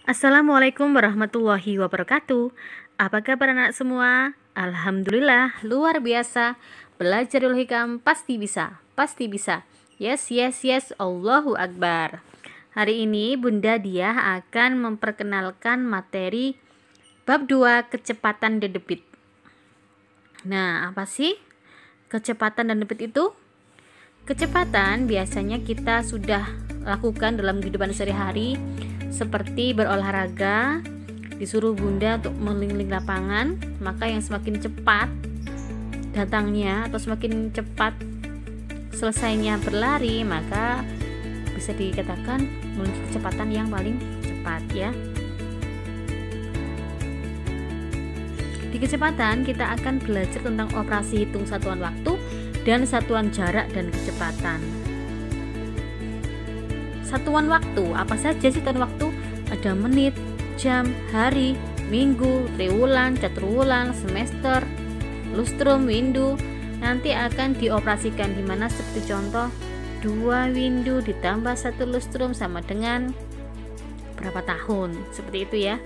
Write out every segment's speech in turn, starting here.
Assalamualaikum warahmatullahi wabarakatuh. Apa kabar anak semua? Alhamdulillah, luar biasa. Belajar hikam pasti bisa, pasti bisa. Yes, yes, yes, Allahu Akbar. Hari ini Bunda Diah akan memperkenalkan materi bab 2 kecepatan dan debit. Nah, apa sih kecepatan dan debit itu? Kecepatan biasanya kita sudah lakukan dalam kehidupan sehari-hari, seperti berolahraga, disuruh bunda untuk mengelilingi lapangan, maka yang semakin cepat datangnya atau semakin cepat selesainya berlari, maka bisa dikatakan memiliki kecepatan yang paling cepat ya. Di kecepatan kita akan belajar tentang operasi hitung satuan waktu dan satuan jarak dan kecepatan. Satuan waktu, apa saja sih satuan waktu? Ada menit, jam, hari, minggu, triwulan, caturwulan, semester, lustrum, windu. Nanti akan dioperasikan di mana seperti contoh 2 windu ditambah 1 lustrum sama dengan berapa tahun, seperti itu ya.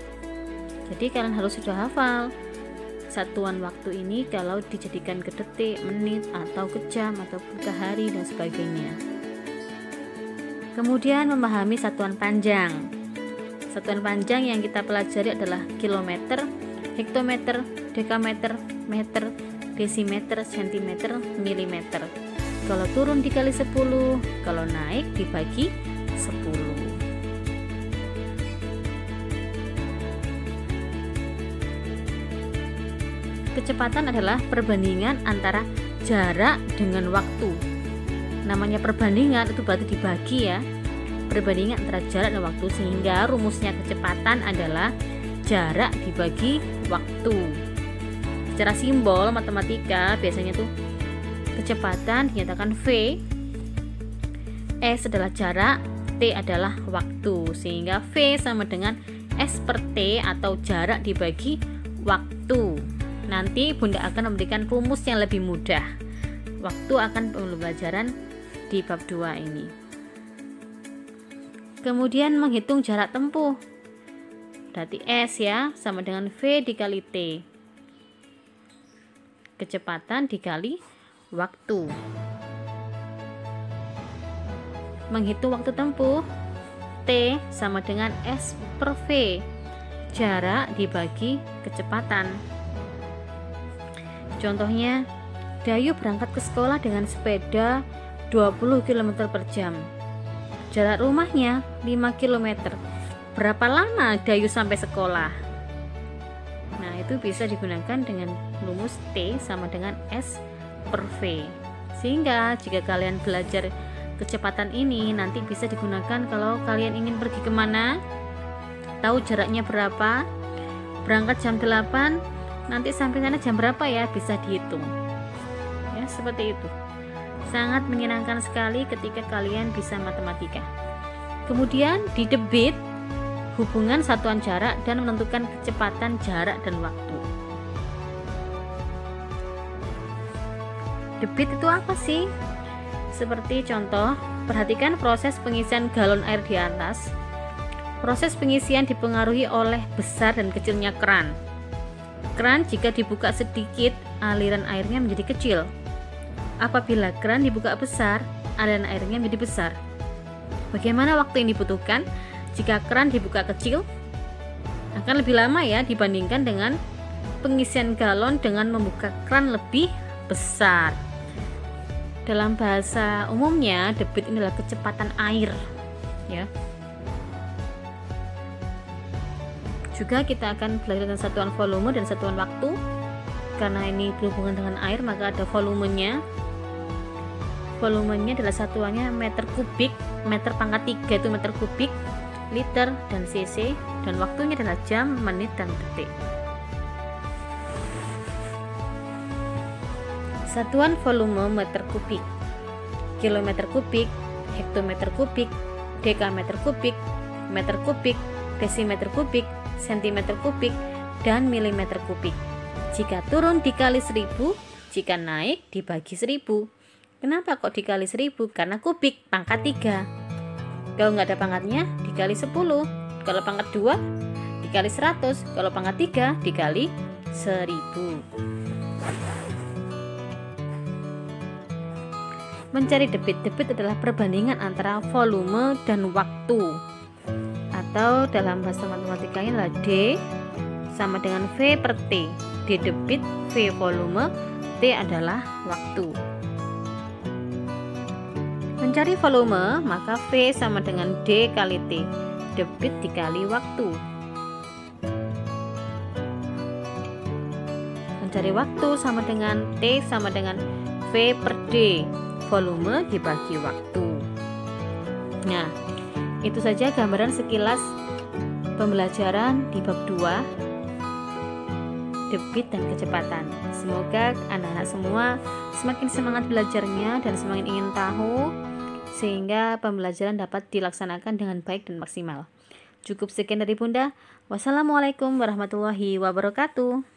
Jadi kalian harus sudah hafal satuan waktu ini kalau dijadikan ke detik, menit, atau ke jam, ataupun ke hari dan sebagainya. Kemudian memahami satuan panjang. Satuan panjang yang kita pelajari adalah kilometer, hektometer, dekameter, meter, desimeter, sentimeter, milimeter. Kalau turun dikali 10, kalau naik dibagi 10. Kecepatan adalah perbandingan antara jarak dengan waktu. Namanya perbandingan itu berarti dibagi ya, perbandingan antara jarak dan waktu, sehingga rumusnya kecepatan adalah jarak dibagi waktu. Secara simbol matematika biasanya tuh kecepatan dinyatakan V, S adalah jarak, T adalah waktu, sehingga V sama dengan S per T atau jarak dibagi waktu. Nanti Bunda akan memberikan rumus yang lebih mudah. Waktu akan pembelajaran di bab 2 ini. Kemudian menghitung jarak tempuh. Berarti S ya sama dengan V dikali T. Kecepatan dikali waktu. Menghitung waktu tempuh, T sama dengan S per V. Jarak dibagi kecepatan. Contohnya, Dayu berangkat ke sekolah dengan sepeda 20 km per jam. Jarak rumahnya 5 km. Berapa lama Dayu sampai sekolah? Nah, itu bisa digunakan dengan rumus T sama dengan S per V. Sehingga jika kalian belajar kecepatan ini nanti bisa digunakan kalau kalian ingin pergi kemana, tahu jaraknya berapa, berangkat jam 8, nanti sampai sana jam berapa ya, bisa dihitung. Ya, seperti itu. Sangat menyenangkan sekali ketika kalian bisa matematika. Kemudian di debit, hubungan satuan jarak dan menentukan kecepatan jarak dan waktu. Debit itu apa sih? Seperti contoh, perhatikan proses pengisian galon air di atas. Proses pengisian dipengaruhi oleh besar dan kecilnya keran. Keran jika dibuka sedikit, aliran airnya menjadi kecil. Apabila keran dibuka besar, aliran airnya menjadi besar. Bagaimana waktu yang dibutuhkan? Jika keran dibuka kecil, akan lebih lama ya dibandingkan dengan pengisian galon dengan membuka keran lebih besar. Dalam bahasa umumnya, debit ini adalah kecepatan air ya. Juga kita akan belajar tentang satuan volume dan satuan waktu. Karena ini berhubungan dengan air, maka ada volumenya. Volumenya adalah satuannya meter kubik, meter pangkat 3 itu meter kubik, liter, dan cc. Dan waktunya adalah jam, menit, dan detik. Satuan volume meter kubik, kilometer kubik, hektometer kubik, dekameter kubik, meter kubik, desimeter kubik, sentimeter kubik, dan milimeter kubik. Jika turun dikali 1000, jika naik dibagi 1000. Kenapa kok dikali 1000? Karena kubik pangkat 3. Kalau nggak ada pangkatnya dikali 10. kalau pangkat 2 dikali 100, kalau pangkat 3 dikali 1000. Mencari debit. Debit adalah perbandingan antara volume dan waktu, atau dalam bahasa matematikanya adalah D sama dengan V per T. D debit, V volume, T adalah waktu. Mencari volume, maka V sama dengan D kali T, debit dikali waktu. Mencari waktu sama dengan T sama dengan V per D, volume dibagi waktu. Nah, itu saja gambaran sekilas pembelajaran di bab 2, debit dan kecepatan. Semoga anak-anak semua semakin semangat belajarnya dan semakin ingin tahu, sehingga pembelajaran dapat dilaksanakan dengan baik dan maksimal. Cukup sekian dari Bunda. Wassalamualaikum warahmatullahi wabarakatuh.